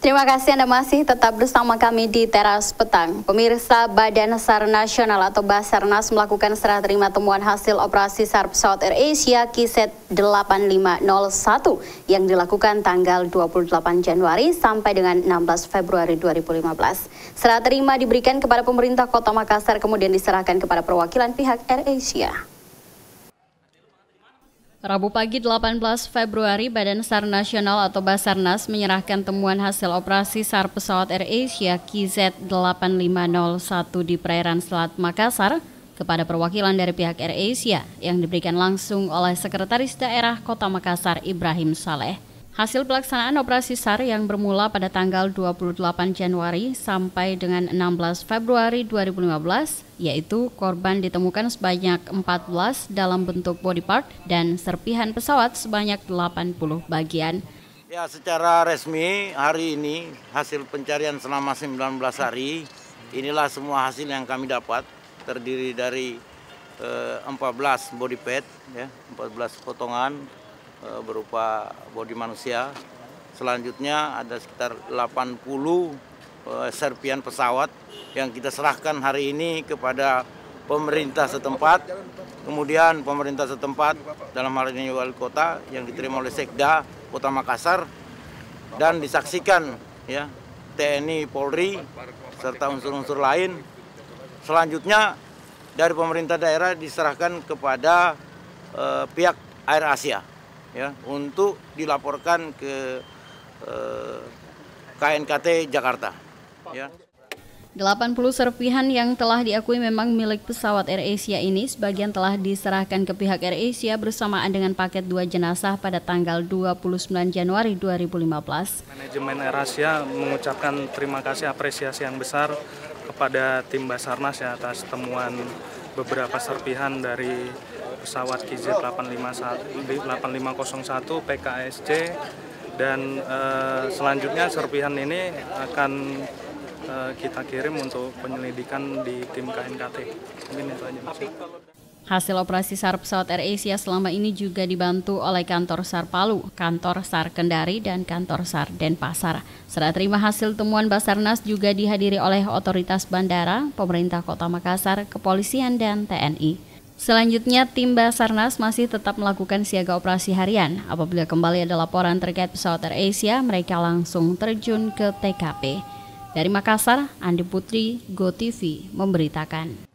Terima kasih Anda masih tetap bersama kami di Teras Petang. Pemirsa, Badan SAR Nasional atau Basarnas melakukan serah terima temuan hasil operasi SAR pesawat AirAsia KZ8501 yang dilakukan tanggal 28 Januari sampai dengan 16 Februari 2015. Serah terima diberikan kepada pemerintah Kota Makassar kemudian diserahkan kepada perwakilan pihak AirAsia. Rabu pagi 18 Februari, Badan SAR Nasional atau Basarnas menyerahkan temuan hasil operasi SAR pesawat AirAsia KZ8501 di perairan Selat Makassar kepada perwakilan dari pihak AirAsia yang diberikan langsung oleh Sekretaris Daerah Kota Makassar Ibrahim Saleh. Hasil pelaksanaan operasi SAR yang bermula pada tanggal 28 Januari sampai dengan 16 Februari 2015, yaitu korban ditemukan sebanyak 14 dalam bentuk body part dan serpihan pesawat sebanyak 80 bagian. Ya, secara resmi hari ini hasil pencarian selama 19 hari, inilah semua hasil yang kami dapat, terdiri dari 14 body part, ya, 14 potongan, berupa bodi manusia. Selanjutnya ada sekitar 80 serpihan pesawat yang kita serahkan hari ini kepada pemerintah setempat. Kemudian pemerintah setempat dalam hal ini wali kota yang diterima oleh Sekda Kota Makassar dan disaksikan ya TNI, Polri serta unsur-unsur lain. Selanjutnya dari pemerintah daerah diserahkan kepada pihak AirAsia ya untuk dilaporkan ke KNKT Jakarta ya. 80 serpihan yang telah diakui memang milik pesawat AirAsia ini sebagian telah diserahkan ke pihak AirAsia bersamaan dengan paket 2 jenazah pada tanggal 29 Januari 2015. Manajemen AirAsia mengucapkan terima kasih apresiasi yang besar kepada tim Basarnas ya atas temuan beberapa serpihan dari pesawat KZ8501 PKSC dan selanjutnya serpihan ini akan kita kirim untuk penyelidikan di tim KNKT. Mungkin itu aja Mas. Hasil operasi SAR pesawat AirAsia selama ini juga dibantu oleh kantor SAR Palu, kantor SAR Kendari, dan kantor SAR Denpasar. Serah terima hasil temuan Basarnas juga dihadiri oleh otoritas bandara, pemerintah Kota Makassar, kepolisian, dan TNI. Selanjutnya, tim Basarnas masih tetap melakukan siaga operasi harian. Apabila kembali ada laporan terkait pesawat AirAsia, mereka langsung terjun ke TKP. Dari Makassar, Andi Putri, GoTV memberitakan.